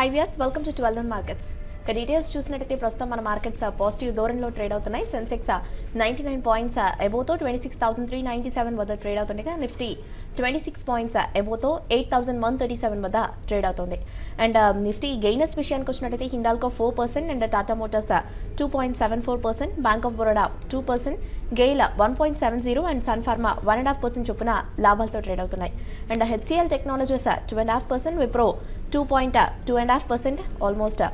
Hi viewers, welcome to 12 Markets. ఇక details చూసినట్టయితే ప్రస్తుతం మన మార్కెట్స్ పాజిటివ్ ధోరణిలో ట్రేడ్ అవుతున్నాయి. సెన్సెక్స్ 99 పాయింట్స్ అబోవ్తో 26,397 వద్ద ట్రేడ్ అవుతుండగా నిఫ్టీ 26 పాయింట్స్ అబోవ్తో 8,137 వద్ద ట్రేడ్ అవుతుంది. అండ్ నిఫ్టీ గెయినర్స్ విషయానికి వచ్చినట్టయితే Hindalco 4% and Tata Motors 2.74%, bank of Baroda 2%, GAIL 1.70 and Sun Pharma 1.5% చొప్పున లాభాలతో ట్రేడ్ అవుతున్నాయి. And HCL technologies 2.5%, Wipro 2.2.5% almost,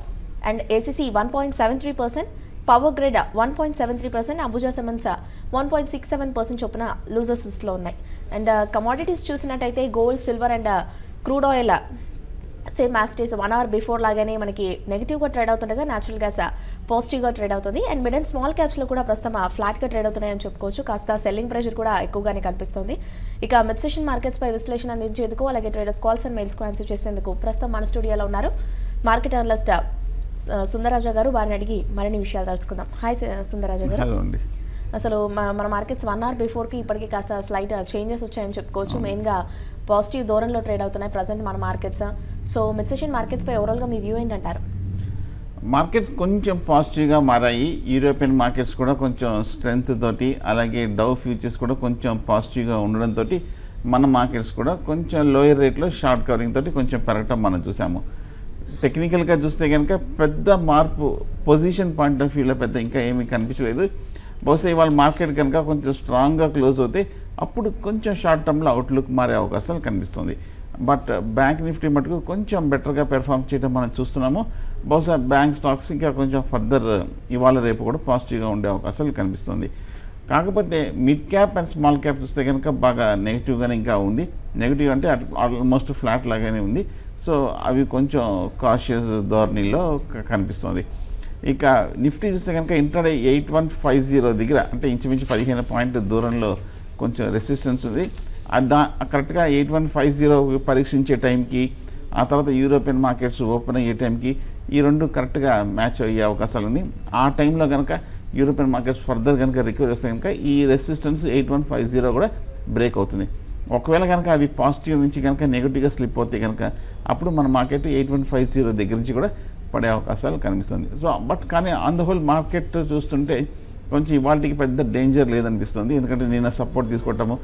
and ACC 1.73%, Power Grid 1.73%, Ambuja Cements 1.67% చొప్పున లూజర్స్ లో ఉన్నాయి. అండ్ కమోడిటీస్ చూసినట్టయితే gold, silver and crude oil same as this 1 hour before లాగానే మనకి నెగిటివ్గా ట్రేడ్ అవుతుండగా న్యాచురల్ గ్యాస్ పాజిటివ్గా ట్రేడ్ అవుతుంది. అండ్ మిడ్ అండ్ స్మాల్ క్యాప్స్లో కూడా ప్రస్తుతం ఫ్లాట్గా ట్రేడ్ అవుతున్నాయని చెప్పుకోవచ్చు. కాస్త సెల్లింగ్ ప్రెషర్ కూడా ఎక్కువగానే కనిపిస్తుంది. ఇక మిడ్ సెషన్ మార్కెట్స్పై విశ్లేషణ అందించేందుకు అలాగే ట్రేడర్స్ కాల్స్ అండ్ మెయిల్స్కు ఆన్సర్ చేసేందుకు ప్రస్తుతం మన స్టూడియోలో ఉన్నారు మార్కెట్ అనలిస్ట్ సుందరరాజా గారు. వారిని అడిగి మరిన్ని విషయాలు తెలుసుకుందాం. హాయ్ సుందరరాజా గారు. హలో అండి. అసలు మన మార్కెట్స్ 1 అవర్ బిఫోర్కి ఇప్పటికీ కాస్త స్లైట్ చేంజెస్ వచ్చాయని చెప్పుకోవచ్చు. మెయిన్గా పాజిటివ్ ధోరణిలో ట్రేడ్ అవుతున్నాయి ప్రజెంట్ మన మార్కెట్స్. సో మిడ్ సెషన్ మార్కెట్స్పై ఓవరాల్గా మీ వ్యూ ఏంటంటారు? మార్కెట్స్ కొంచెం పాజిటివ్గా మారాయి. యూరోపియన్ మార్కెట్స్ కూడా కొంచెం స్ట్రెంగ్త్ తోటి, అలాగే డౌ ఫ్యూచర్స్ కూడా కొంచెం పాజిటివ్గా ఉండడంతో మన మార్కెట్స్ కూడా కొంచెం లోయర్ రేట్లో షార్ట్ కవరింగ్ తోటి కొంచెం పెరగటం మనం చూసాము. టెక్నికల్గా చూస్తే కనుక పెద్ద మార్పు పొజిషన్ పాయింట్ ఆఫ్ వ్యూలో పెద్ద ఇంకా ఏమీ కనిపించలేదు. బహుశా ఇవాళ మార్కెట్ కనుక కొంచెం స్ట్రాంగ్గా క్లోజ్ అవుతే అప్పుడు కొంచెం షార్ట్ టర్మ్లో అవుట్లుక్ మారే అవకాశాలు కనిపిస్తుంది. బట్ బ్యాంక్ నిఫ్టీ మటుకు కొంచెం బెటర్గా పెర్ఫామ్ చేయడం మనం చూస్తున్నాము. బహుశా బ్యాంక్ స్టాక్స్ ఇంకా కొంచెం ఫర్దర్ ఇవాళ రేపు కూడా పాజిటివ్గా ఉండే అవకాశాలు కనిపిస్తుంది. కాకపోతే mid cap and small cap చూస్తే కనుక బాగా నెగిటివ్గానే ఇంకా ఉంది. నెగిటివ్ అంటే ఆల్మోస్ట్ ఫ్లాట్ లాగానే ఉంది. సో అవి కొంచెం కాషియస్ ధోరణిలో కనిపిస్తుంది. ఇక నిఫ్టీ చూస్తే కనుక ఇంట్రాడే 8150 దగ్గర, అంటే ఇంచుమించు 15 పాయింట్ దూరంలో కొంచెం రెసిస్టెన్స్ ఉంది. కరెక్ట్గా 8150 పరీక్షించే టైంకి, ఆ తర్వాత యూరోపియన్ మార్కెట్స్ ఓపెన్ అయ్యే టైంకి ఈ రెండు కరెక్ట్గా మ్యాచ్ అయ్యే అవకాశాలు ఉంది. ఆ టైంలో కనుక యూరోపియన్ మార్కెట్స్ ఫర్దర్ కనుక రికవర్ వస్తే కనుక ఈ రెసిస్టెన్స్ 8150 కూడా బ్రేక్ అవుతుంది. ఒకవేళ కనుక అవి పాజిటివ్ నుంచి కనుక నెగిటివ్గా స్లిప్ అవుతాయి కనుక అప్పుడు మన మార్కెట్ 8150 దగ్గర నుంచి కూడా పడే అవకాశాలు కనిపిస్తుంది. సో బట్ కానీ ఆన్ ద హోల్ మార్కెట్ చూస్తుంటే కొంచెం ఇవాళకి పెద్ద డేంజర్ లేదనిపిస్తుంది. ఎందుకంటే నిన్న సపోర్ట్ తీసుకోవటము,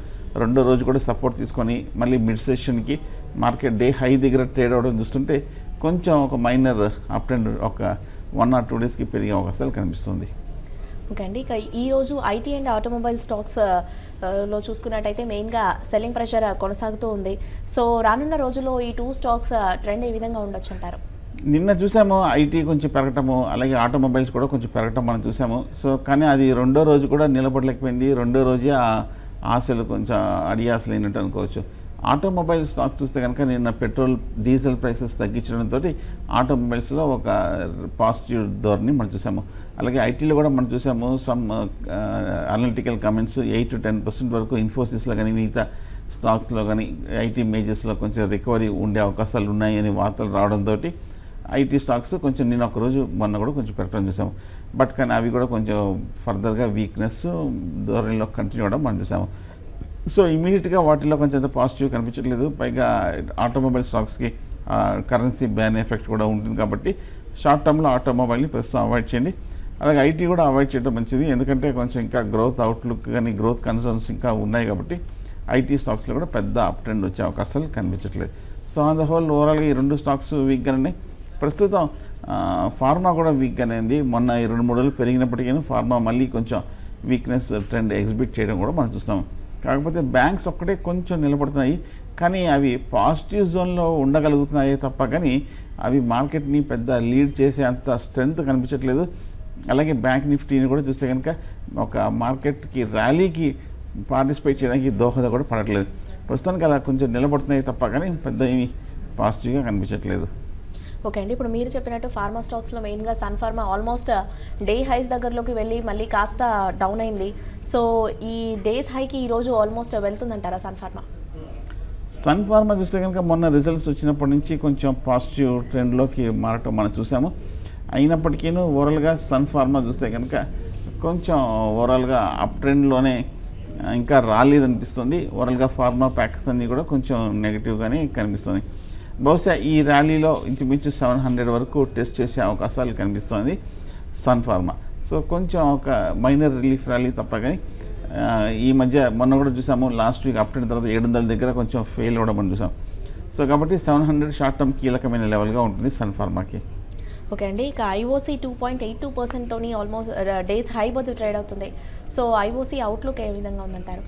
రెండో రోజు కూడా సపోర్ట్ తీసుకొని మళ్ళీ మిడ్ సెషన్కి మార్కెట్ డే హై దగ్గర ట్రేడ్ అవ్వడం చూస్తుంటే కొంచెం ఒక మైనర్ అప్ అండ్ ఒక 1 or 2 డేస్కి పెరిగే అవకాశాలు కనిపిస్తుంది. ఓకే అండి. ఇక ఈరోజు ఐటీ అండ్ ఆటోమొబైల్ స్టాక్స్ లో చూసుకున్నట్టయితే మెయిన్గా సెల్లింగ్ ప్రెషర్ కొనసాగుతూ ఉంది. సో రానున్న రోజుల్లో ఈ 2 స్టాక్స్ ట్రెండ్ ఏ విధంగా ఉండొచ్చు అంటారు? నిన్న చూసాము ఐటీ కొంచెం పెరగటము, అలాగే ఆటోమొబైల్స్ కూడా కొంచెం పెరగటం మనం చూసాము. సో కానీ అది రెండో రోజు కూడా నిలబడలేకపోయింది. రెండో రోజే ఆశలు కొంచెం అడియాసలు అయినట్టు అనుకోవచ్చు. ఆటోమొబైల్ స్టాక్స్ చూస్తే కనుక నిన్న పెట్రోల్, డీజిల్ ప్రైసెస్ తగ్గించడంతో ఆటోమొబైల్స్లో ఒక పాజిటివ్ ధోరణి మనం చూసాము. అలాగే ఐటీలో కూడా మనం చూసాము సమ్ అనలిటికల్ కమెంట్స్ 8 to 10% వరకు ఇన్ఫోసిస్లో కానీ మిగతా స్టాక్స్లో కానీ ఐటీ మేజర్స్లో కొంచెం రికవరీ ఉండే అవకాశాలు ఉన్నాయి అని వార్తలు రావడంతో ఐటీ స్టాక్స్ కొంచెం నేను ఒకరోజు మొన్న కూడా కొంచెం పెట్టడం చూసాము. బట్ కానీ అవి కూడా కొంచెం ఫర్దర్గా వీక్నెస్ ధోరణిలో కంటిన్యూ అవ్వడం మనం చూసాము. సో ఇమీడియట్గా వాటిలో కొంచెం అంత పాజిటివ్ కనిపించట్లేదు. పైగా ఆటోమొబైల్ స్టాక్స్కి కరెన్సీ బ్యాన్ ఎఫెక్ట్ కూడా ఉంటుంది కాబట్టి షార్ట్ టర్మ్లో ఆటోమొబైల్ని ప్రస్తుతం అవాయిడ్ చేయండి. అలాగే ఐటీ కూడా అవాయిడ్ చేయడం మంచిది. ఎందుకంటే కొంచెం ఇంకా గ్రోత్ అవుట్లుక్ కానీ గ్రోత్ కన్సర్న్స్ ఇంకా ఉన్నాయి కాబట్టి ఐటీ స్టాక్స్లో కూడా పెద్ద అప్ ట్రెండ్ వచ్చే అవకాశాలు కనిపించట్లేదు. సో ఆన్ ద హోల్ ఓవరాల్గా ఈ 2 స్టాక్స్ వీక్గానే ఉన్నాయి. ప్రస్తుతం ఫార్మా కూడా వీక్గానే ఉంది. మొన్న ఈ 2-3 రోజులు పెరిగినప్పటికీ ఫార్మా మళ్ళీ కొంచెం వీక్నెస్ ట్రెండ్ ఎగ్జిబిట్ చేయడం కూడా మనం చూస్తాం. కాకపోతే బ్యాంక్స్ ఒక్కటే కొంచెం నిలబడుతున్నాయి, కానీ అవి పాజిటివ్ జోన్లో ఉండగలుగుతున్నాయి తప్ప కానీ అవి మార్కెట్ని పెద్ద లీడ్ చేసే అంత స్ట్రెంగ్త్ కనిపించట్లేదు. అలాగే బ్యాంక్ నిఫ్టీని కూడా చూస్తే కనుక ఒక మార్కెట్కి ర్యాలీకి పార్టిసిపేట్ చేయడానికి దోహద కూడా పడట్లేదు. ప్రస్తుతానికి అలా కొంచెం నిలబడుతున్నాయి తప్ప కానీ పెద్ద ఏమి పాజిటివ్గా కనిపించట్లేదు. ఓకే అండి. ఇప్పుడు మీరు చెప్పినట్టు ఫార్మా స్టాక్స్లో మెయిన్గా sun pharma almost day highs దగ్గరలోకి వెళ్ళి మళ్ళీ కాస్త డౌన్ అయింది. సో ఈ డేస్ హైకి ఈరోజు ఆల్మోస్ట్ వెళ్తుందంటారా సన్ ఫార్మా? సన్ ఫార్మా చూస్తే కనుక మొన్న రిజల్ట్స్ వచ్చినప్పటి నుంచి కొంచెం పాజిటివ్ ట్రెండ్లోకి మారటం మనం చూసాము. అయినప్పటికీ ఓవరాల్గా సన్ ఫార్మా చూస్తే కనుక కొంచెం ఓవరాల్గా అప్ ట్రెండ్లోనే ఇంకా రాలేదనిపిస్తుంది. ఓవరాల్గా ఫార్మా ప్యాక్స్ అన్నీ కూడా కొంచెం నెగిటివ్గానే కనిపిస్తుంది. బహుశా ఈ ర్యాలీలో ఇంచుమించు 700 వరకు టెస్ట్ చేసే అవకాశాలు కనిపిస్తుంది సన్ ఫార్మా. సో కొంచెం ఒక మైనర్ రిలీఫ్ ర్యాలీ తప్ప కానీ ఈ మధ్య మొన్న కూడా చూసాము, లాస్ట్ వీక్ అప్ ట్రెండ్ తర్వాత 700 దగ్గర కొంచెం ఫెయిల్ అవ్వడం మనం చూసాం. సో కాబట్టి 700 షార్ట్ టర్మ్ కీలకమైన లెవెల్గా ఉంటుంది సన్ ఫార్మాకి. ఓకే అండి, ఇక ఐఓసీ 2.82%తో ఆల్మోస్ట్ డేస్ హై వద్ద ట్రేడ్ అవుతుంది. సో ఐఓసీ అవుట్లుక్ ఏ విధంగా ఉందంటారు?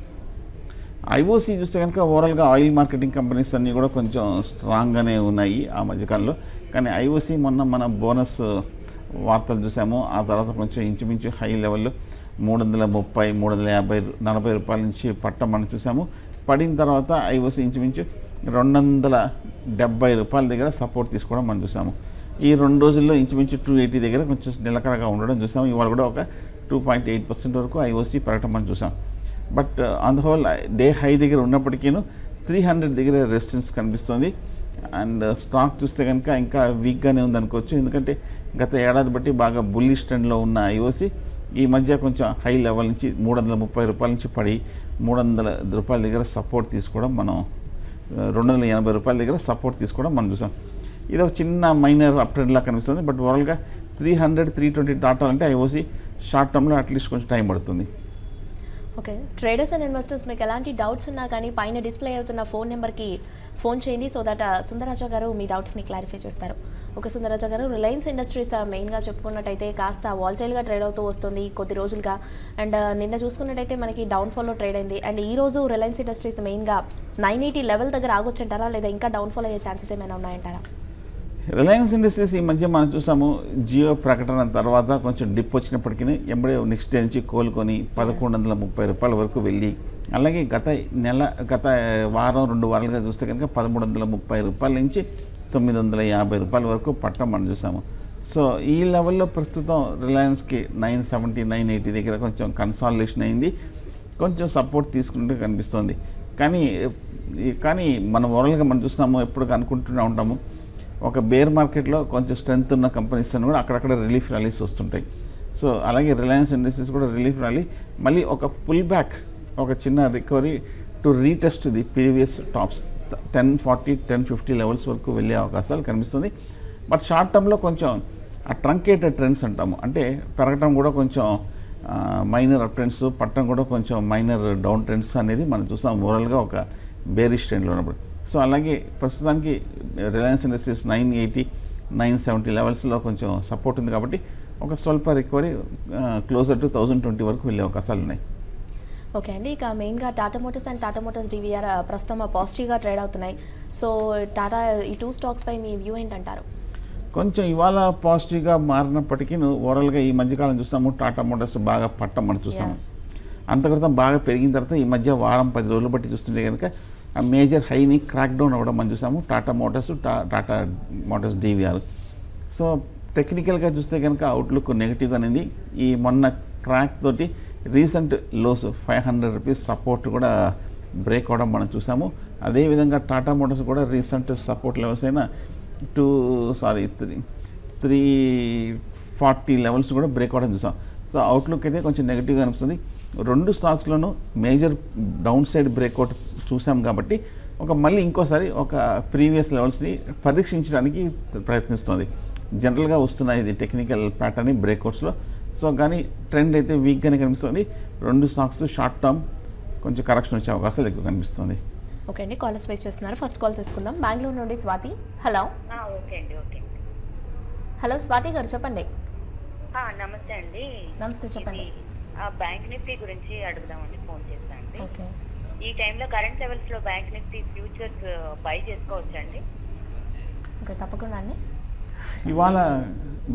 ఐఓసీ చూస్తే కనుక ఓవరాల్గా ఆయిల్ మార్కెటింగ్ కంపెనీస్ అన్నీ కూడా కొంచెం స్ట్రాంగ్గానే ఉన్నాయి ఆ మధ్యకాలంలో. కానీ ఐఓసీ మొన్న మన బోనస్ వార్తలు చూసాము, ఆ తర్వాత కొంచెం ఇంచుమించు హై లెవెల్లో 330, 350, 40 రూపాయల నుంచి పట్టం మనం చూసాము. పడిన తర్వాత ఐఓసీ ఇంచుమించు 270 రూపాయల దగ్గర సపోర్ట్ తీసుకోవడం మనం చూసాము. ఈ 2 రోజుల్లో ఇంచుమించు 280 దగ్గర కొంచెం నిలకడగా ఉండడం చూసాము. ఇవాళ కూడా ఒక 2.8% వరకు ఐఓసీ పెరగటం మనం చూసాం. But on the whole day high దగ్గర ఉన్నప్పటికీ 300 దగ్గర రెసిస్టెన్స్ కనిపిస్తుంది. అండ్ స్టాక్ చూస్తే కనుక ఇంకా వీక్గానే ఉందనుకోవచ్చు, ఎందుకంటే గత ఏడాది బట్టి బాగా బుల్లిష్ ట్రెండ్లో ఉన్న ఐఓసీ ఈ మధ్య కొంచెం హై లెవెల్ నుంచి 330 రూపాయల నుంచి పడి 300 రూపాయల దగ్గర సపోర్ట్ తీసుకోవడం మనం 280 రూపాయల దగ్గర సపోర్ట్ తీసుకోవడం మనం చూసాం. ఇది ఒక చిన్న మైనర్ అప్ ట్రెండ్లా కనిపిస్తుంది. బట్ ఓవరాల్గా 300, 320 దాటాలంటే ఐఓసీ షార్ట్ టర్మ్లో అట్లీస్ట్ కొంచెం టైం పడుతుంది. ఓకే, ట్రేడర్స్ అండ్ ఇన్వెస్టర్స్ మీకు ఎలాంటి డౌట్స్ ఉన్నా కానీ పైన డిస్ప్లే అవుతున్న ఫోన్ నెంబర్కి ఫోన్ చేయండి. సో దట్ సుందరరాజా గారు మీ డౌట్స్ని క్లారిఫై చేస్తారు. ఓకే సుందరరాజా గారు, రిలయన్స్ ఇండస్ట్రీస్ మెయిన్గా చెప్పుకున్నట్టయితే కాస్త వాలటైల్గా ట్రేడ్ అవుతూ వస్తుంది కొద్ది రోజులుగా. అండ్ నిన్న చూసుకున్నట్టయితే మనకి డౌన్ఫాల్లో ట్రేడ్ అయింది. అండ్ ఈ రోజు రిలయన్స్ ఇండస్ట్రీస్ మెయిన్గా 980 లెవెల్ దగ్గర ఆగొచ్చంటారా, లేదా ఇంకా డౌన్ఫాల్ అయ్యే ఛాన్సెస్ ఏమైనా ఉన్నాయంటారా? రిలయన్స్ ఇండస్ట్రీస్ ఈ మధ్య మనం చూసాము, జియో ప్రకటన తర్వాత కొంచెం డిప్ వచ్చినప్పటికీ ఎంబడే నెక్స్ట్ డే నుంచి కోలుకొని 1130 రూపాయల వరకు వెళ్ళి, అలాగే గత వారం 2 వారాలుగా చూస్తే కనుక 1330 రూపాయల నుంచి 950 రూపాయల వరకు పట్టం మనం చూసాము. సో ఈ లెవెల్లో ప్రస్తుతం రిలయన్స్కి 970, 980 దగ్గర కొంచెం కన్సాలిడేషన్ అయింది, కొంచెం సపోర్ట్ తీసుకుంటూ కనిపిస్తుంది. కానీ మనం ఓవరాల్గా మనం చూస్తున్నాము, ఎప్పుడు అనుకుంటూనే ఉంటాము, ఒక బేర్ మార్కెట్లో కొంచెం స్ట్రెంత్ ఉన్న కంపెనీస్ అని కూడా అక్కడక్కడ రిలీఫ్ ర్యాలీస్ వస్తుంటాయి. సో అలాగే రిలయన్స్ ఇండస్ట్రీస్ కూడా రిలీఫ్ ర్యాలీ, మళ్ళీ ఒక పుల్ బ్యాక్, ఒక చిన్న recovery to retest the previous tops 1040, 1050 levels వరకు వెళ్ళే అవకాశాలు కనిపిస్తుంది. బట్ షార్ట్ టర్మ్లో కొంచెం ఆ ట్రంకేటెడ్ ట్రెండ్స్ అంటాము, అంటే పెరగటం కూడా కొంచెం మైనర్ అప్ ట్రెండ్స్, పట్టడం కూడా కొంచెం మైనర్ డౌన్ ట్రెండ్స్ అనేది మనం చూస్తాం ఓవరాల్గా ఒక బేరిష్ ట్రెండ్లో ఉన్నప్పుడు. సో అలాగే ప్రస్తుతానికి రిలయన్స్ ఇండస్ట్రీస్ 980, 970 లెవెల్స్లో కొంచెం సపోర్ట్ ఉంది కాబట్టి ఒక స్వల్ప రికవరీ క్లోజర్ టు 1020 వరకు వెళ్ళే అవకాశాలు ఉన్నాయి. ఓకే అండి, ఇక మెయిన్గా Tata Motors and Tata Motors DVR ప్రస్తుతం పాజిటివ్గా ట్రేడ్ అవుతున్నాయి. సో టాటా ఈ 2 స్టాక్స్పై మీ వ్యూ ఏంటంటారు? కొంచెం ఇవాళ పాజిటివ్గా మారినప్పటికీ ఓవరాల్గా ఈ మధ్యకాలం చూస్తాము టాటా మోటార్స్ బాగా పట్టం మనం చూస్తాము. అంతక్రితం బాగా పెరిగిన తర్వాత ఈ మధ్య వారం 10 రోజులు బట్టి చూస్తుంటే కనుక ఆ మేజర్ హైని క్రాక్ డౌన్ అవ్వడం మనం చూసాము, టాటా మోటార్స్ డివిఆర్. సో టెక్నికల్గా చూస్తే కనుక అవుట్లుక్ నెగిటివ్గా అనేది. ఈ మొన్న క్రాక్ తోటి రీసెంట్ లోస్ 500 రూపీస్ సపోర్ట్ కూడా బ్రేక్ అవ్వడం మనం చూసాము. అదేవిధంగా టాటా మోటార్స్ కూడా రీసెంట్ సపోర్ట్ లెవెల్స్ అయినా 340 లెవెల్స్ కూడా బ్రేక్ అవ్వడం చూసాం. సో అవుట్లుక్ అయితే కొంచెం నెగిటివ్గా అనిపిస్తుంది. 2 స్టాక్స్లోనూ మేజర్ డౌన్ సైడ్ బ్రేక్అవుట్ చూసాం కాబట్టి మళ్ళీ ఇంకోసారి ఒక ప్రీవియస్ లెవెల్స్ని పరీక్షించడానికి ప్రయత్నిస్తుంది. జనరల్గా వస్తున్నాయి ఇది టెక్నికల్ ప్యాటర్న్ బ్రేక్అవుట్స్లో. సో కానీ ట్రెండ్ అయితే వీక్గానే కనిపిస్తుంది. 2 స్టాక్స్ షార్ట్ టర్మ్ కొంచెం కరెక్షన్ వచ్చే అవకాశాలు ఎక్కువ కనిపిస్తుంది. ఓకే అండి, కాలర్స్ వెయిట్ చేస్తున్నారు. ఫస్ట్ కాల్ తీసుకుందాం. బెంగళూరు నుండి స్వాతి. హలో. ఓకే అండి. ఓకే, హలో స్వాతి గారు, చెప్పండి. నమస్తే అండి. నమస్తే, చెప్పండి. బ్యాంక్ నిఫ్టీ గురించి అడుగుదామని ఫోన్ చేశాను అండి. ఓకే, ఈ టైంలో కరెంట్ లెవెల్స్ లో బ్యాంక్ నిఫ్టీ ఫ్యూచర్స్ బై చేసుకోవచ్చండి? ఓకే, తప్పకుండా అండి. ఇవాళ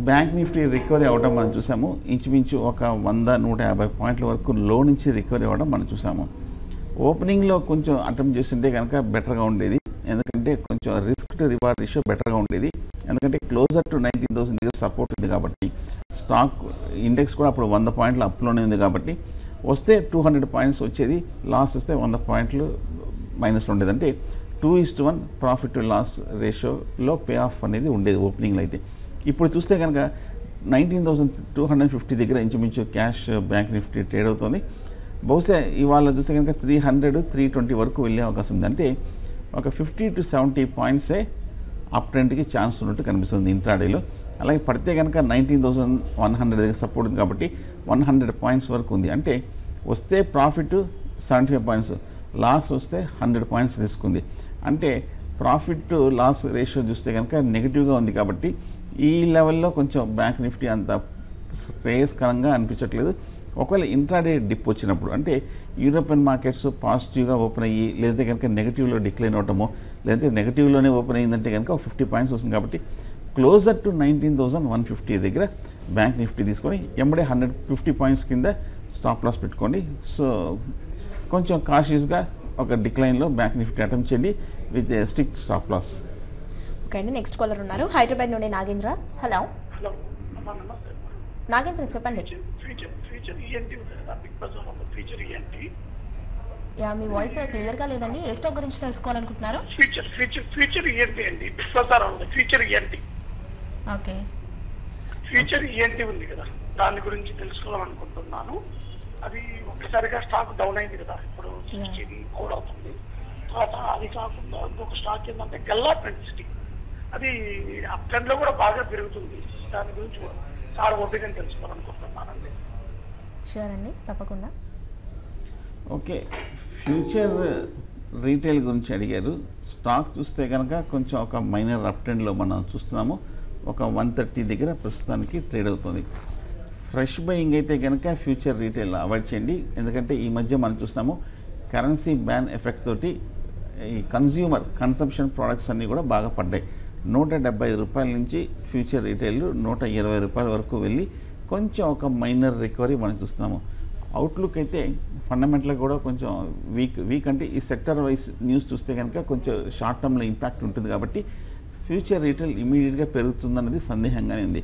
బ్యాంక్ నిఫ్టీ రికవరీ అవ్వడం మనం చూసాము. ఇంచుమించు ఒక 100-150 పాయింట్ల వరకు లో నుంచి రికవరీ అవ్వడం మనం చూసాము. ఓపెనింగ్లో కొంచెం అటెంప్ట్ చేస్తుంటే కనుక బెటర్గా ఉండేది, ఎందుకంటే కొంచెం రిస్క్ టు రివార్డ్ రేషియో బెటర్గా ఉండేది. ఎందుకంటే క్లోజర్ టు 19,000 దగ్గర సపోర్ట్ ఉంది కాబట్టి, స్టాక్ ఇండెక్స్ కూడా అప్పుడు 100 పాయింట్ల అప్లోనే ఉంది కాబట్టి వస్తే 200 పాయింట్స్ వచ్చేది, లాస్ వస్తే 100 పాయింట్లు మైనస్లో ఉండేది. అంటే 2:1 ప్రాఫిట్ టు లాస్ రేషియోలో పే ఆఫ్ అనేది ఉండేది ఓపెనింగ్లో. అయితే ఇప్పుడు చూస్తే కనుక 19,250 దగ్గర ఇంచుమించు క్యాష్ బ్యాంక్ నిఫ్టీ ట్రేడ్ అవుతుంది. బహుశా ఇవాళ చూస్తే కనుక 300, 320 వరకు వెళ్ళే అవకాశం ఉంది. అంటే ఒక 50 to 70 పాయింట్సే అప్ ట్రెండ్కి ఛాన్స్ ఉన్నట్టు కనిపిస్తుంది ఇంట్రాడేలో. అలాగే పడితే కనుక 19,100 దగ్గర సపోర్ట్ ఉంది కాబట్టి 100 పాయింట్స్ వరకు ఉంది. అంటే వస్తే ప్రాఫిట్ 75 పాయింట్స్, లాస్ వస్తే 100 పాయింట్స్ రిస్క్ ఉంది. అంటే ప్రాఫిట్ లాస్ రేషియో చూస్తే కనుక నెగిటివ్గా ఉంది కాబట్టి ఈ లెవెల్లో కొంచెం బ్యాంక్ నిఫ్టీ అంత శ్రేయస్కరంగా అనిపించట్లేదు. ఒకవేళ ఇంట్రాడే డిప్ వచ్చినప్పుడు అంటే యూరోపియన్ మార్కెట్స్ పాజిటివ్గా ఓపెన్ అయ్యి లేదంటే కనుక నెగిటివ్లో డిక్లైన్ అవటమో లేదంటే నెగిటివ్లోనే ఓపెన్ అయ్యిందంటే కనుక 50 పాయింట్స్ వస్తుంది. కాబట్టి క్లోజర్ టు 19,150 దగ్గర బ్యాంక్ నిఫ్టీ తీసుకొని ఎంబడే 150 పాయింట్స్ కింద స్టాప్ లాస్ పెట్టుకోండి. సో కొంచెం కాషియస్గా ఒక డిక్లైన్లో బ్యాంక్ నిఫ్టీ అటెంప్ట్ చేయండి with strict stop loss. Okay అండి, నెక్స్ట్ కాలర్ ఉన్నారు హైదరాబాద్ నుండి నాగేంద్ర. హలో నాగేంద్ర చెప్పండి. యా, మీ వాయిస్ క్లియర్గా లేదండి. ఏ స్టాక్ గురించి తెలుసుకోవాలనుకుంటున్నారు? ఓకే, ఫ్యూచర్ ఈఎన్టీ ఉంది కదా, దాని గురించి తెలుసుకోవాలనుకుంటున్నాను. అది ఒక్కసారిగా స్టాక్ డౌన్ అయింది కదా, ఇప్పుడు 60 కూడా అవుతుంది. తర్వాత అది కాకుండా ఇంకొక స్టాక్ ఏంటంటే గల్లా పెన్సిటీ, అది అప్ ట్రెండ్ లో కూడా బాగా పెరుగుతుంది. దాని గురించి చాలా ఓపికగా తెలుసుకోవాలనుకుంటున్నానండి. షూర్ అండి, తప్పకుండా. ఓకే, ఫ్యూచర్ రీటైల్ గురించి అడిగారు. స్టాక్ చూస్తే కనుక కొంచెం ఒక మైనర్ అప్ ట్రెండ్లో మనం చూస్తున్నాము. ఒక 130 దగ్గర ప్రస్తుతానికి ట్రేడ్ అవుతుంది. ఫ్రెష్ బయింగ్ అయితే కనుక ఫ్యూచర్ రీటైల్ అవాయిడ్ చేయండి. ఎందుకంటే ఈ మధ్య మనం చూస్తున్నాము కరెన్సీ బ్యాన్ ఎఫెక్ట్ తోటి ఈ కన్జ్యూమర్ కన్సంప్షన్ ప్రోడక్ట్స్ అన్నీ కూడా బాగా పడ్డాయి. 175 రూపాయల నుంచి ఫ్యూచర్ రీటైల్ 120 రూపాయల వరకు వెళ్ళి కొంచెం ఒక మైనర్ రికవరీ మనం చూస్తున్నాము. అవుట్లుక్ అయితే ఫండమెంటల్గా కూడా కొంచెం వీక్ అంటే ఈ సెక్టర్ వైజ్ న్యూస్ చూస్తే కనుక కొంచెం షార్ట్ టర్మ్లో ఇంపాక్ట్ ఉంటుంది. కాబట్టి ఫ్యూచర్ రీటైల్ ఇమీడియట్గా పెరుగుతుందన్నది సందేహంగానే ఉంది.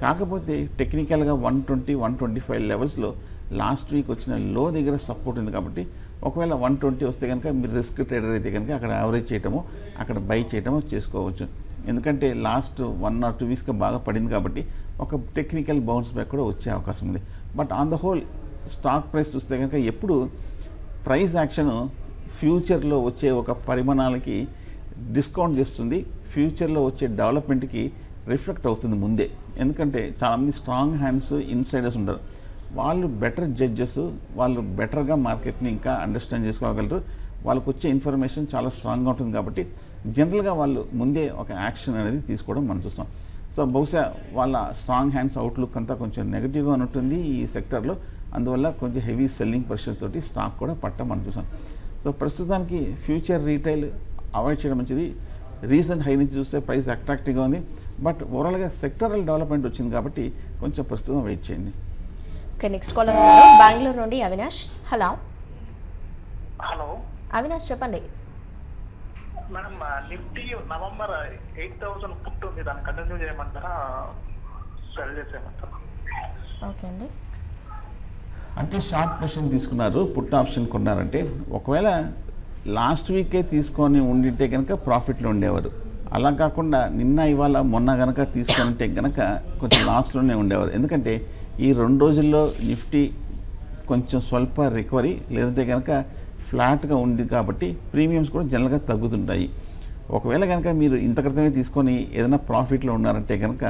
కాకపోతే టెక్నికల్గా 120, 125 లెవెల్స్లో లాస్ట్ వీక్ వచ్చిన లో దగ్గర సపోర్ట్ ఉంది. కాబట్టి ఒకవేళ 120 వస్తే కనుక మీరు రిస్క్ ట్రేడర్ అయితే కనుక అక్కడ యావరేజ్ చేయటమో అక్కడ బై చేయటమో చేసుకోవచ్చు. ఎందుకంటే లాస్ట్ 1 or 2 వీక్స్గా బాగా పడింది కాబట్టి ఒక టెక్నికల్ బౌన్స్ బ్యాక్ కూడా వచ్చే అవకాశం ఉంది. But on the whole stock price చూస్తే కనుక ఎప్పుడు ప్రైస్ యాక్షన్ ఫ్యూచర్లో వచ్చే ఒక పరిమాణాలకి డిస్కౌంట్ చేస్తుంది, ఫ్యూచర్లో వచ్చే డెవలప్మెంట్కి రిఫ్లెక్ట్ అవుతుంది ముందే. ఎందుకంటే చాలామంది స్ట్రాంగ్ హ్యాండ్స్ ఇన్సైడర్స్ ఉంటారు, వాళ్ళు బెటర్ జడ్జెస్, వాళ్ళు బెటర్గా మార్కెట్ని ఇంకా అండర్స్టాండ్ చేసుకోగలరు, వాళ్ళకు వచ్చే ఇన్ఫర్మేషన్ చాలా స్ట్రాంగ్గా ఉంటుంది. కాబట్టి జనరల్గా వాళ్ళు ముందే ఒక యాక్షన్ అనేది తీసుకోవడం మనం చూస్తాం. సో బహుశా వాళ్ళ స్ట్రాంగ్ హ్యాండ్స్ అవుట్లుక్ అంతా కొంచెం నెగిటివ్గా ఉంటుంది ఈ సెక్టర్లో. అందువల్ల కొంచెం హెవీ సెల్లింగ్ ప్రెషర్ తోటి స్టాక్ కూడా పట్ట మనం చూసాం. సో ప్రస్తుతానికి ఫ్యూచర్ రీటైల్ అవాయిడ్ చేయడం మంచిది. రీసెంట్ హై నుంచి చూస్తే ప్రైస్ అట్రాక్టివ్గా ఉంది. బట్ ఓవరాల్గా సెక్టరల్ డెవలప్మెంట్ వచ్చింది కాబట్టి కొంచెం ప్రస్తుతం వెయిట్ చేయండి. ఓకే, నెక్స్ట్ కాలర్ ఉన్నారు బెంగళూరు నుండి అవినాష్. హలో అవినాష్ చెప్పండి. మేడం, నిఫ్టీ నవంబర్ 8,000 పుట్ ఉంది, దాన్ని కంటిన్యూ చేయమంటారా సెల్ చేసేయమంటారా? ఓకే అండి, అంటే షార్ట్ పొజిషన్ తీసుకున్నారు, పుట్ ఆప్షన్ కొన్నారంటే ఒకవేళ లాస్ట్ వీకే తీసుకొని ఉండింటే కనుక ప్రాఫిట్లో ఉండేవారు. అలా కాకుండా నిన్న ఇవాళ మొన్న కనుక తీసుకుంటే కనుక కొంచెం లాస్ట్లోనే ఉండేవారు. ఎందుకంటే ఈ 2 రోజుల్లో నిఫ్టీ కొంచెం స్వల్ప రికవరీ లేదంటే కనుక ఫ్లాట్గా ఉంది కాబట్టి ప్రీమియమ్స్ కూడా జనరల్గా తగ్గుతుంటాయి. ఒకవేళ కనుక మీరు ఇంత క్రితమే తీసుకొని ఏదైనా ప్రాఫిట్లో ఉన్నారంటే కనుక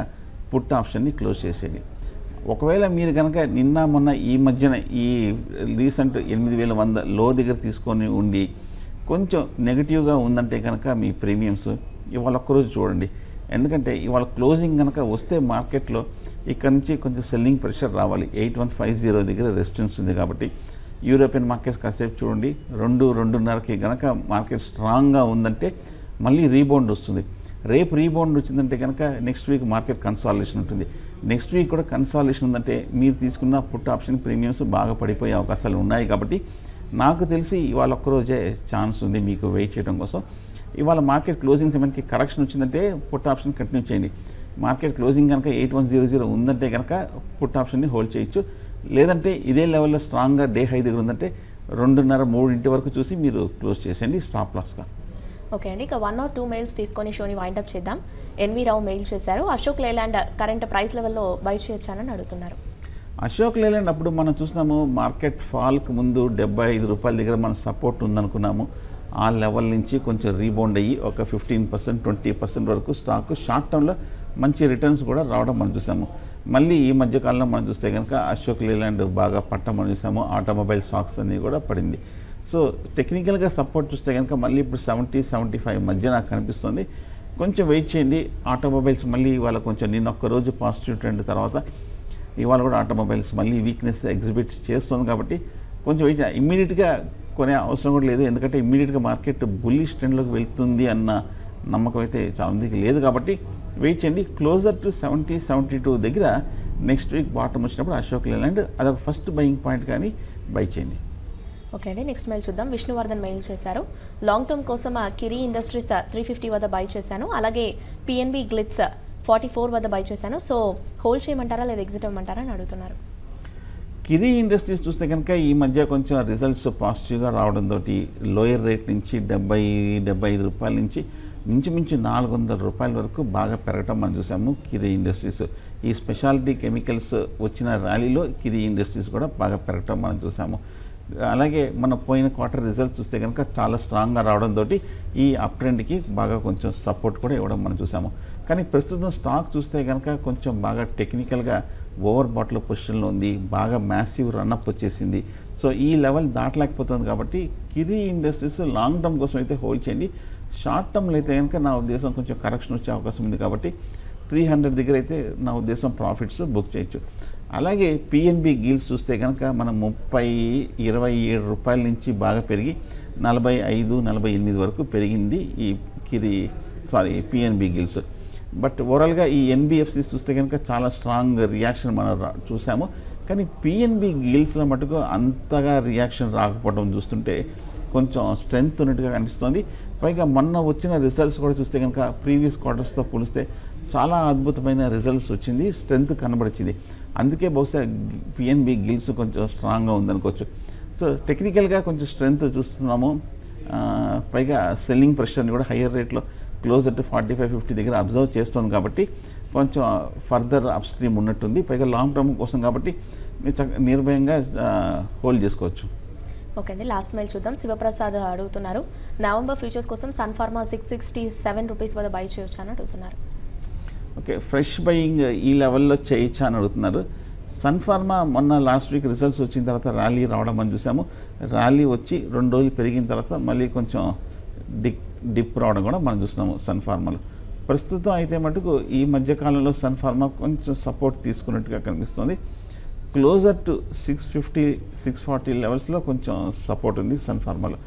పుట్ ఆప్షన్ని క్లోజ్ చేసేయండి. ఒకవేళ మీరు కనుక నిన్న మొన్న ఈ మధ్యన ఈ రీసెంట్ 8,100 లో దగ్గర తీసుకొని ఉండి కొంచెం నెగిటివ్గా ఉందంటే కనుక మీ ప్రీమియమ్స్ ఇవాళ ఒక్కరోజు చూడండి. ఎందుకంటే ఇవాళ క్లోజింగ్ కనుక వస్తే మార్కెట్లో ఇక్కడ నుంచి కొంచెం సెల్లింగ్ ప్రెషర్ రావాలి. 8150 దగ్గర రెసిస్టెన్స్ ఉంది. కాబట్టి యూరోపియన్ మార్కెట్స్ కాసేపు చూడండి. 2-2:30కి కనుక మార్కెట్ స్ట్రాంగ్గా ఉందంటే మళ్ళీ రీబౌండ్ వస్తుంది. రేపు రీబౌండ్ వచ్చిందంటే కనుక నెక్స్ట్ వీక్ మార్కెట్ కన్సాలిడేషన్ ఉంటుంది. నెక్స్ట్ వీక్ కూడా కన్సాలిడేషన్ ఉందంటే మీరు తీసుకున్న పుట్ ఆప్షన్ ప్రీమియమ్స్ బాగా పడిపోయే అవకాశాలు ఉన్నాయి. కాబట్టి నాకు తెలిసి ఇవాళ ఒక్కరోజే ఛాన్స్ ఉంది మీకు వెయిట్ చేయడం కోసం. ఇవాళ మార్కెట్ క్లోజింగ్ సమయానికి కరెక్షన్ వచ్చిందంటే పుట్ ఆప్షన్ కంటిన్యూ చేయండి. మార్కెట్ క్లోజింగ్ కనుక 8100 ఉందంటే కనుక పుట్ ఆప్షన్ని హోల్డ్ చేయొచ్చు. లేదంటే ఇదే లెవెల్లో స్ట్రాంగ్గా డే హై దగ్గర ఉందంటే 2:30-3 వరకు చూసి మీరు క్లోజ్ చేసేయండి స్టాప్ లాస్గా. ఓకే అండి, ఇక 1 or 2 మెయిల్స్ తీసుకొని షోని వైండప్ చేద్దాం. ఎన్వి రావు మెయిల్ చేశారు, అశోక్ లేలాండ్ కరెంట్ ప్రైస్ లెవెల్లో బై చేయొచ్చానని అడుగుతున్నారు. అశోక్ లేలాండ్ అప్పుడు మనం చూసినాము మార్కెట్ ఫాల్కి ముందు 75 రూపాయల దగ్గర మన సపోర్ట్ ఉందనుకున్నాము. ఆ లెవెల్ నుంచి కొంచెం రీబౌండ్ అయ్యి ఒక 15% 20% వరకు స్టాక్ షార్ట్ టర్మ్లో మంచి రిటర్న్స్ కూడా రావడం మనం చూసాము. మళ్ళీ ఈ మధ్యకాలంలో మనం చూస్తే కనుక అశోక్ లేలాండ్ బాగా పట్టం మనం చూసాము. ఆటోమొబైల్ స్టాక్స్ అన్నీ కూడా పడింది. సో టెక్నికల్గా సపోర్ట్ చూస్తే కనుక మళ్ళీ ఇప్పుడు 70-75 మధ్య నాకు కనిపిస్తుంది. కొంచెం వెయిట్ చేయండి. ఆటోమొబైల్స్ మళ్ళీ ఇవాళ కొంచెం నిన్న ఒక్కరోజు పాజిటివ్ ట్రెండ్ తర్వాత ఇవాళ కూడా ఆటోమొబైల్స్ మళ్ళీ వీక్నెస్ ఎగ్జిబిట్ చేస్తుంది కాబట్టి కొంచెం వెయిట్. ఇమ్మీడియట్గా కొనే అవసరం కూడా లేదు, ఎందుకంటే ఇమ్మీడియట్గా మార్కెట్ బుల్లిష్ ట్రెండ్లోకి వెళ్తుంది అన్న నమ్మకం అయితే చాలా మందికి లేదు కాబట్టి వెయిట్ చేయండి. క్లోజర్ టు 70-72 దగ్గర నెక్స్ట్ వీక్ బాటమ్ వచ్చినప్పుడు అశోక్ లేలాండ్ అదొక ఫస్ట్ బయింగ్ పాయింట్ కానీ బై చేయండి. ఓకే అండి, నెక్స్ట్ మెయిల్ చూద్దాం. విష్ణువర్ధన్ మెయిల్ చేశారు. లాంగ్ టర్మ్ కోసం కిరీ ఇండస్ట్రీస్ 350 వద్ద బై చేశాను, అలాగే పిఎన్బి గ్లిట్స్ 44 వద్ద బై చేశాను. సో హోల్డ్ చేయమంటారా లేదా ఎగ్జిట్ అవ్వమంటారా అని అడుగుతున్నారు. కిరీ ఇండస్ట్రీస్ చూస్తే కనుక ఈ మధ్య కొంచెం రిజల్ట్స్ పాజిటివ్గా రావడంతో లోయర్ రేట్ నుంచి 70-75 రూపాయల నుంచి మించుమించు 400 రూపాయల వరకు బాగా పెరగటం మనం చూసాము. కిరీ ఇండస్ట్రీస్ ఈ స్పెషాలిటీ కెమికల్స్ వచ్చిన ర్యాలీలో కిరీ ఇండస్ట్రీస్ కూడా బాగా పెరగటం మనం చూసాము. అలాగే మన పోయిన క్వార్టర్ రిజల్ట్స్ చూస్తే కనుక చాలా స్ట్రాంగ్గా రావడంతో ఈ అప్ ట్రెండ్కి బాగా కొంచెం సపోర్ట్ కూడా ఇవ్వడం మనం చూసాము. కానీ ప్రస్తుతం స్టాక్ చూస్తే కనుక కొంచెం బాగా టెక్నికల్గా ఓవర్ బాటిల్ పొజిషన్లో ఉంది, బాగా మ్యాసివ్ రన్అప్ వచ్చేసింది. సో ఈ లెవెల్ దాటలేకపోతుంది కాబట్టి కిరీ ఇండస్ట్రీస్ లాంగ్ టర్మ్ కోసం అయితే హోల్డ్ చేయండి. షార్ట్ టర్మ్లో అయితే కనుక నా ఉద్దేశం కొంచెం కరెక్షన్ వచ్చే అవకాశం ఉంది కాబట్టి 300 దగ్గర అయితే నా ఉద్దేశం ప్రాఫిట్స్ బుక్ చేయొచ్చు. అలాగే పిఎన్బి గిల్స్ చూస్తే కనుక మనం 30-27 రూపాయల నుంచి బాగా పెరిగి 45-48 వరకు పెరిగింది ఈ పిఎన్బి గిల్స్. బట్ ఓవరాల్గా ఈ ఎన్బిఎఫ్సిస్ చూస్తే కనుక చాలా స్ట్రాంగ్ రియాక్షన్ మనం చూసాము. కానీ పిఎన్బి గిల్స్లో మటుకు అంతగా రియాక్షన్ రాకపోవడం చూస్తుంటే కొంచెం స్ట్రెంగ్త్ ఉన్నట్టుగా కనిపిస్తుంది. పైగా మొన్న వచ్చిన రిజల్ట్స్ కూడా చూస్తే కనుక ప్రీవియస్ క్వార్టర్స్తో పోలిస్తే చాలా అద్భుతమైన రిజల్ట్స్ వచ్చింది, స్ట్రెంగ్త్ కనబడిచింది. అందుకే బహుశా పిఎన్బి గిల్స్ కొంచెం స్ట్రాంగ్గా ఉందనుకోవచ్చు. సో టెక్నికల్గా కొంచెం స్ట్రెంగ్త్ చూస్తున్నాము. పైగా సెల్లింగ్ ప్రెషర్ని కూడా హయ్యర్ రేట్లో క్లోజర్ టు 45-50 దగ్గర అబ్జర్వ్ చేస్తుంది కాబట్టి కొంచెం ఫర్దర్ అప్ స్ట్రీమ్ ఉన్నట్టుంది. పైగా లాంగ్ టర్మ్ కోసం కాబట్టి నిర్భయంగా హోల్డ్ చేసుకోవచ్చు. ఓకే అండి, లాస్ట్ మెయిల్ చూద్దాం. శివప్రసాద్ అడుగుతున్నారు, నవంబర్ ఫ్యూచర్స్ కోసం సన్ ఫార్మా 667 రూపీస్ వద్ద బై చేయొచ్చా అని అడుగుతున్నారు. ఓకే, ఫ్రెష్ బయింగ్ ఈ లెవెల్లో చేయొచ్చా అని అడుగుతున్నారు. సన్ ఫార్మా మొన్న లాస్ట్ వీక్ రిజల్ట్స్ వచ్చిన తర్వాత ర్యాలీ రావడం అని చూసాము. ర్యాలీ వచ్చి 2 రోజులు పెరిగిన తర్వాత మళ్ళీ కొంచెం డిప్ రావడం కూడా మనం చూస్తున్నాము సన్ ఫార్మాలో. ప్రస్తుతం అయితే మటుకు ఈ మధ్యకాలంలో సన్ ఫార్మా కొంచెం సపోర్ట్ తీసుకున్నట్టుగా కనిపిస్తుంది. క్లోజర్ టు 650-640 లెవెల్స్లో కొంచెం సపోర్ట్ ఉంది సన్ ఫార్మాలో.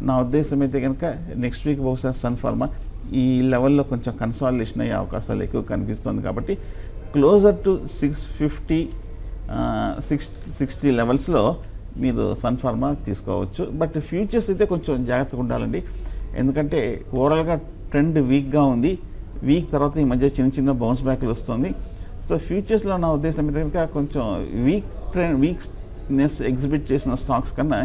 నా ఉద్దేశం అయితే కనుక నెక్స్ట్ వీక్ బహుశా సన్ ఫార్మా ఈ లెవెల్లో కొంచెం కన్సాలిడేషన్ అయ్యే అవకాశాలు ఎక్కువ కనిపిస్తుంది కాబట్టి క్లోజర్ టు 650-660 లెవెల్స్లో మీరు సన్ ఫార్మా తీసుకోవచ్చు. బట్ ఫ్యూచర్స్ అయితే కొంచెం జాగ్రత్తగా ఉండాలండి, ఎందుకంటే ఓవరాల్గా ట్రెండ్ వీక్గా ఉంది. వీక్ తర్వాత ఈ మధ్య చిన్న చిన్న బౌన్స్ బ్యాక్లు వస్తుంది. సో ఫ్యూచర్స్లో నా ఉద్దేశం అయితే కనుక కొంచెం వీక్నెస్ ఎగ్జిబిట్ చేసిన స్టాక్స్ కన్నా